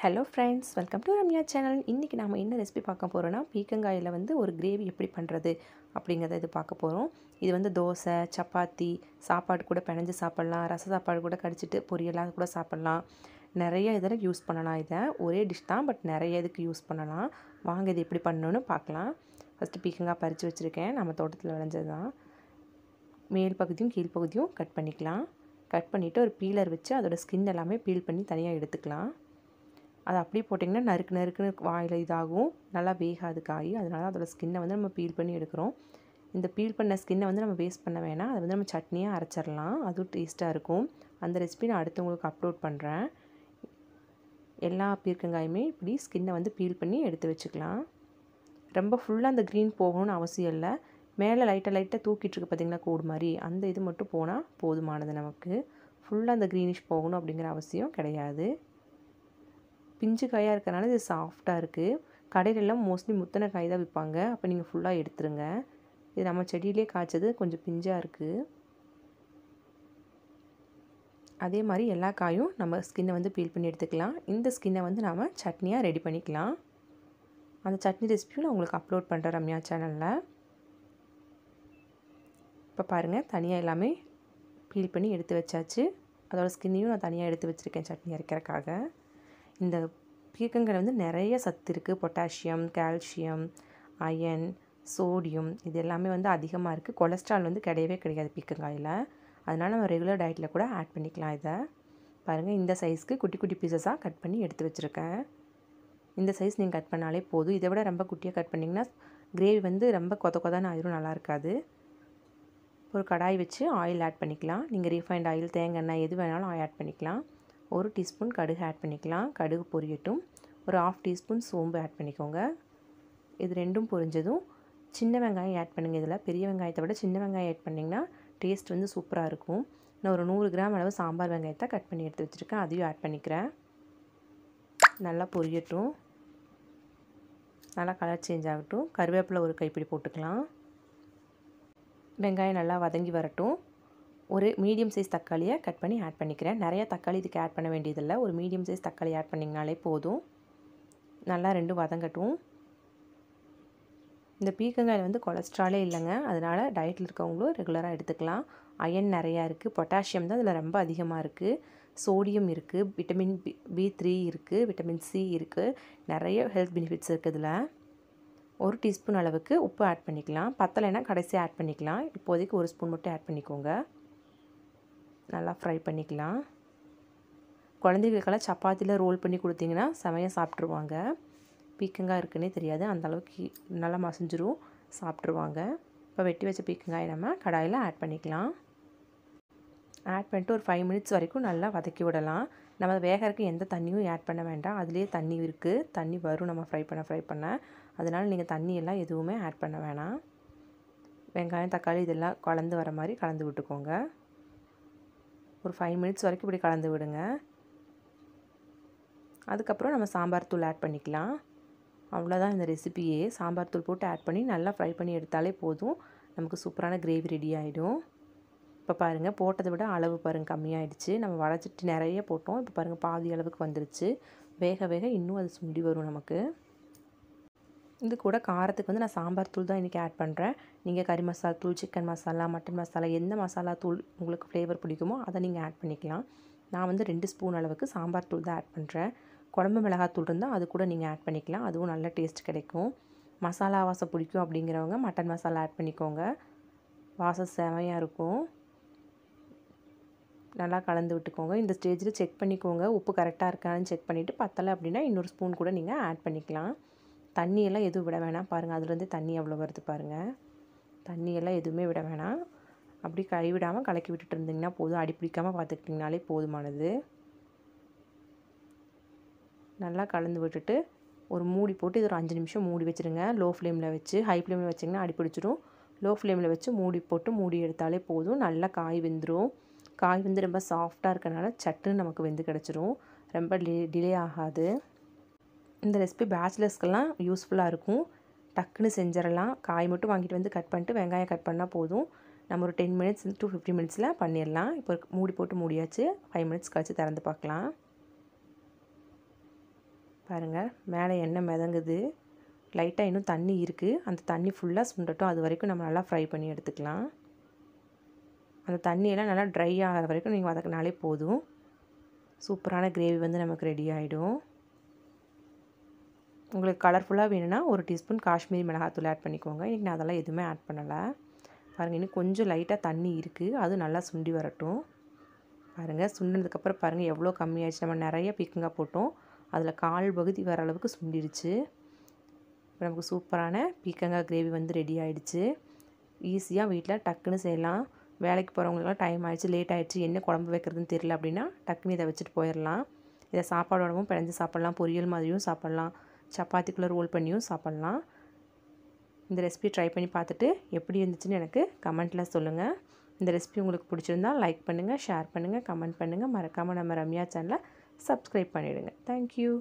Hello friends, welcome to Ramya channel. இன்றைக்கி நம்ம என்ன ரெசிபி பார்க்க போகிறோன்னா, பீர்க்கங்காயில் ஒரு கிரேவி எப்படி பண்ணுறது அப்படிங்கிறத இது பார்க்க போகிறோம். இது தோசை, சப்பாத்தி, சாப்பாடு கூட பிணைஞ்சு சாப்பிட்லாம், ரச சாப்பாடு கூட கடிச்சிட்டு பொரியலாக கூட சாப்பிட்லாம். நிறைய இதில் யூஸ் பண்ணலாம். இதை ஒரே டிஷ் தான், பட் நிறைய இதுக்கு யூஸ் பண்ணலாம். வாங்க இது எப்படி பண்ணணுன்னு பார்க்கலாம். ஃபஸ்ட்டு பீர்க்கங்காய் பறித்து வச்சுருக்கேன், நம்ம தோட்டத்தில் விளைஞ்சது தான். மேல் பகுதியும் கீழ் பகுதியும் கட் பண்ணிக்கலாம். கட் பண்ணிவிட்டு ஒரு பீலர் வச்சு அதோடய ஸ்கின் எல்லாமே பீல் பண்ணி தனியாக எடுத்துக்கலாம். அதை அப்படியே போட்டிங்கன்னா நறுக்குன்னு வாயில் இதாகும், நல்லா வேகாது காய். அதனால அதோடய ஸ்கின்னை நம்ம பீல் பண்ணி எடுக்கிறோம். இந்த பீல் பண்ண ஸ்கின்னை நம்ம வேஸ்ட் பண்ண வேணாம். அதை நம்ம சட்னியாக அரைச்சிடலாம், அதுவும் டேஸ்ட்டாக இருக்கும். அந்த ரெசிபி நான் அடுத்து உங்களுக்கு அப்லோட் பண்ணுறேன். எல்லா பீர்க்கங்காயுமே இப்படி ஸ்கின்னை பீல் பண்ணி எடுத்து வச்சுக்கலாம். ரொம்ப ஃபுல்லாக அந்த க்ரீன் போகணும்னு அவசியம் இல்லை. மேலே லைட்டாக தூக்கிட்டுருக்கு பார்த்திங்களா, கூடு மாதிரி, அந்த இது மட்டும் போனால் போதுமானது. நமக்கு ஃபுல்லாக அந்த க்ரீனிஷ் போகணும் அப்படிங்கிற அவசியம் கிடையாது. பிஞ்சு காயாக இருக்கிறனால இது சாஃப்டாக இருக்குது. கடையிலெல்லாம் மோஸ்ட்லி முத்தின காய் தான் விற்பாங்க. அப்போ நீங்கள் ஃபுல்லாக எடுத்துருங்க. இது நம்ம செடியிலே காய்ச்சது, கொஞ்சம் பிஞ்சாக இருக்குது. அதே மாதிரி எல்லா காயும் நம்ம ஸ்கின்னை பீல் பண்ணி எடுத்துக்கலாம். இந்த ஸ்கின்னை நம்ம சட்னியாக ரெடி பண்ணிக்கலாம். அந்த சட்னி ரெசிபியும் நான் உங்களுக்கு அப்லோட் பண்ணுறேன் ரம்யா சேனலில். இப்போ பாருங்கள், தனியாக எல்லாமே பீல் பண்ணி எடுத்து வச்சாச்சு. அதோடய ஸ்கின்னையும் நான் தனியாக எடுத்து வச்சுருக்கேன் சட்னி அரைக்கிறதுக்காக. இந்த பீர்க்கங்காயில் நிறைய சத்து இருக்குது. பொட்டாசியம், கால்சியம், அயன், சோடியம், இது எல்லாமே அதிகமாக இருக்குது. கொலஸ்ட்ரால் கிடையவே கிடையாது பீர்க்கங்காயில். அதனால் நம்ம ரெகுலர் டயட்டில் கூட ஆட் பண்ணிக்கலாம். இதை பாருங்கள், இந்த சைஸ்க்கு குட்டி குட்டி பீசஸாக கட் பண்ணி எடுத்து வச்சுருக்கேன். இந்த சைஸ் நீங்கள் கட் பண்ணாலே போதும். இதை விட ரொம்ப குட்டியாக கட் பண்ணிங்கன்னா கிரேவி ரொம்ப கொதான்னு ஆயிரும், நல்லா இருக்காது. ஒரு கடாய் வச்சு ஆயில் ஆட் பண்ணிக்கலாம். நீங்கள் ரீஃபைண்ட் ஆயில், தேங்காய் எண்ணெய் எது வேணாலும் ஆட் பண்ணிக்கலாம். 1 டீஸ்பூன் கடுகு ஆட் பண்ணிக்கலாம். கடுகு பொரியட்டும். ஒரு 1/2 டீஸ்பூன் சோம்பு ஆட் பண்ணிக்கோங்க. இது ரெண்டும் பொரிஞ்சதும் சின்ன வெங்காயம் ஆட் பண்ணுங்கள். இதில் பெரிய வெங்காயத்தை விட சின்ன வெங்காயம் ஆட் பண்ணிங்கன்னா டேஸ்ட் சூப்பராக இருக்கும். நான் ஒரு 100 கிராம் அளவு சாம்பார் வெங்காயத்தை கட் பண்ணி எடுத்து வச்சுருக்கேன், அதையும் ஆட் பண்ணிக்கிறேன். நல்லா பொரியட்டும், நல்லா கலர் சேஞ்ச் ஆகட்டும். கருவேப்பிலை ஒரு கைப்பிடி போட்டுக்கலாம். வெங்காயம் நல்லா வதங்கி வரட்டும். ஒரு மீடியம் சைஸ் தக்காளியை கட் பண்ணி ஆட் பண்ணிக்கிறேன். நிறைய தக்காளி இதுக்கு ஆட் பண்ண வேண்டியதில்லை. ஒரு மீடியம் சைஸ் தக்காளி ஆட் பண்ணிங்கனாலே போதும். நல்லா ரெண்டும் வதங்கட்டும். இந்த பீர்க்கங்காயில் கொலஸ்ட்ராலே இல்லைங்க, அதனால் டயட்டில் இருக்கவங்களும் ரெகுலராக எடுத்துக்கலாம். அயன் நிறையா இருக்குது. பொட்டாசியம் தான் இதில் ரொம்ப அதிகமாக இருக்குது. சோடியம் இருக்குது. விட்டமின் B3 இருக்குது. விட்டமின் C இருக்குது. நிறைய ஹெல்த் பெனிஃபிட்ஸ் இருக்குது இதில். 1 டீஸ்பூன் அளவுக்கு உப்பு ஆட் பண்ணிக்கலாம். பத்தலைன்னா கடைசியாக ஆட் பண்ணிக்கலாம். இப்போதைக்கு 1 ஸ்பூன் மட்டும் ஆட் பண்ணிக்கோங்க. நல்லா ஃப்ரை பண்ணிக்கலாம். குழந்தைகளுக்கெல்லாம் சப்பாத்தியில் ரோல் பண்ணி கொடுத்தீங்கன்னா செமையாக சாப்பிட்ருவாங்க. பீர்க்கங்காய் இருக்குன்னே தெரியாது, அந்தளவுக்கு நல்லா மசிஞ்சிரும், சாப்பிட்ருவாங்க. இப்போ வெட்டி வச்ச பீர்க்கங்காயை நம்ம கடாயில் ஆட் பண்ணிக்கலாம். ஆட் பண்ணிட்டு ஒரு 5 மினிட்ஸ் வரைக்கும் நல்லா வதக்கி விடலாம். நம்ம வேகறதுக்கு எந்த தண்ணியும் ஆட் பண்ண வேண்டாம். அதுலேயே தண்ணி இருக்குது, தண்ணி வரும் நம்ம ஃப்ரை பண்ண. அதனால் நீங்கள் தண்ணியெல்லாம் எதுவுமே ஆட் பண்ண வேணாம். வெங்காயம், தக்காளி இதெல்லாம் கலந்து வர மாதிரி கலந்து விட்டுக்கோங்க. ஒரு 5 மினிட்ஸ் வரைக்கும் இப்படி கலந்து விடுங்க. அதுக்கப்புறம் நம்ம சாம்பார் தூள் ஆட் பண்ணிக்கலாம். அவ்வளோதான் இந்த ரெசிபியே. சாம்பார் தூள் போட்டு ஆட் பண்ணி நல்லா ஃப்ரை பண்ணி எடுத்தாலே போதும், நமக்கு சூப்பரான கிரேவி ரெடி ஆகிடும். இப்போ பாருங்கள், போட்டதை விட அளவு பாருங்கள் கம்மியாகிடுச்சு. நம்ம வளைச்சிட்டு நிறைய போட்டோம். இப்போ பாருங்கள் பாதி அளவுக்கு வந்துருச்சு. வேக வேக இன்னும் அது சுண்டி வரும் நமக்கு. இது கூட காரத்துக்கு நான் சாம்பார் தூள் தான் இன்றைக்கி ஆட் பண்ணுறேன். நீங்கள் கறி மசாலா தூள், சிக்கன் மசாலா, மட்டன் மசாலா, எந்த மசாலா தூள் உங்களுக்கு ஃப்ளேவர் பிடிக்குமோ அதை நீங்கள் ஆட் பண்ணிக்கலாம். நான் 2 ஸ்பூன் அளவுக்கு சாம்பார் தூள் தான் ஆட் பண்ணுறேன். குழம்பு மிளகாத்தூள் இருந்தால் அது கூட நீங்கள் ஆட் பண்ணிக்கலாம், அதுவும் நல்ல டேஸ்ட் கிடைக்கும். மசாலா வாசம் பிடிக்கும் அப்படிங்கிறவங்க மட்டன் மசாலா ஆட் பண்ணிக்கோங்க, வாசம் செமையாக இருக்கும். நல்லா கலந்து விட்டுக்கோங்க. இந்த ஸ்டேஜில் செக் பண்ணிக்கோங்க, உப்பு கரெக்டாக இருக்கான்னு செக் பண்ணிவிட்டு பத்தலை அப்படின்னா இன்னொரு ஸ்பூன் கூட நீங்கள் ஆட் பண்ணிக்கலாம். தண்ணியெல்லாம் எதுவும் விட வேணாம். பாருங்கள், அதுலேருந்து தண்ணி எவ்வளோ வருது பாருங்கள். தண்ணியெல்லாம் எதுவுமே விட வேணாம். அப்படி கைவிடாமல் கலக்கி விட்டுட்டு இருந்தீங்கன்னா போதும். அடி பிடிக்காமல் பார்த்துக்கிட்டிங்கனாலே போதுமானது. நல்லா கலந்து விட்டுட்டு ஒரு மூடி போட்டு இது ஒரு 5 நிமிஷம் மூடி வச்சுருங்க. லோ ஃப்ளேமில் வச்சு, ஹை ஃப்ளேமில் வச்சிங்கன்னா அடி பிடிச்சிடும். லோ ஃப்ளேமில் வச்சு மூடி எடுத்தாலே போதும். நல்லா காய் வெந்துடும். காய் ரொம்ப சாஃப்டாக இருக்கனால சட்டுன்னு நமக்கு வெந்து கிடச்சிரும். ரொம்ப டிலே ஆகாது. இந்த ரெசிபி பேச்சுலர்ஸ்க்கெல்லாம் யூஸ்ஃபுல்லாக இருக்கும். டக்குன்னு செஞ்சிடலாம். காய் மட்டும் வாங்கிட்டு கட் பண்ணிட்டு வெங்காயம் கட் பண்ணால் போதும். நம்ம ஒரு 10 மினிட்ஸ் to 15 மினிட்ஸில் பண்ணிடலாம். இப்போ மூடி போட்டு மூடியாச்சு. 5 மினிட்ஸ் கழித்து திறந்து பார்க்கலாம். பாருங்கள் மேலே எண்ணெய் மிதங்குது. லைட்டாக இன்னும் தண்ணி இருக்குது. அந்த தண்ணி ஃபுல்லாக சுண்டட்டும். அது வரைக்கும் நம்ம நல்லா ஃப்ரை பண்ணி எடுத்துக்கலாம். அந்த தண்ணியெல்லாம் நல்லா ட்ரை ஆகிற வரைக்கும் நீங்கள் வதக்கினாலே போதும். சூப்பரான கிரேவி வந்து நமக்கு ரெடி ஆகிடும். உங்களுக்கு கலர்ஃபுல்லாக வேணும்னா 1 டீஸ்பூன் காஷ்மீரி மிளகாத்தூள் ஆட் பண்ணிக்கோங்க. இன்றைக்கி நான் அதெல்லாம் எதுவுமே ஆட் பண்ணலை. பாருங்கள் இன்னும் கொஞ்சம் லைட்டாக தண்ணி இருக்குது. அது நல்லா சுண்டி வரட்டும். பாருங்கள் சுண்டினதுக்கப்புறம் பாருங்கள் எவ்வளோ கம்மியாகிடுச்சு. நம்ம நிறைய பீக்கங்காய் போட்டோம். அதில் 1/4 பகுதி வர அளவுக்கு சுண்டிடுச்சு. இப்போ நமக்கு சூப்பரான பீக்கங்காய் கிரேவி வந்து ரெடி ஆகிடுச்சு. ஈஸியாக வீட்டில் டக்குன்னு செய்யலாம். வேலைக்கு போகிறவங்களுக்குலாம் டைம் ஆகிடுச்சு, லேட் ஆகிடுச்சு, என்ன குழம்பு வைக்கிறதுன்னு தெரியல அப்படின்னா டக்குன்னு இதை வச்சுட்டு போயிடலாம். இதை சாப்பாடோடவும் பிணைஞ்சு சாப்பிட்லாம், பொரியல் மாதிரியும் சாப்பிட்லாம், சப்பாத்திக்குள்ளே ரோல் பண்ணியும் சாப்பிட்லாம். இந்த ரெசிபி ட்ரை பண்ணி பார்த்துட்டு எப்படி இருந்துச்சுன்னு எனக்கு கமெண்ட்டில் சொல்லுங்கள். இந்த ரெசிபி உங்களுக்கு பிடிச்சிருந்தா லைக் பண்ணுங்கள், ஷேர் பண்ணுங்கள், கமெண்ட் பண்ணுங்கள். மறக்காமல் நம்ம ரம்யா சேனலை சப்ஸ்கிரைப் பண்ணிவிடுங்க. தேங்க்யூ.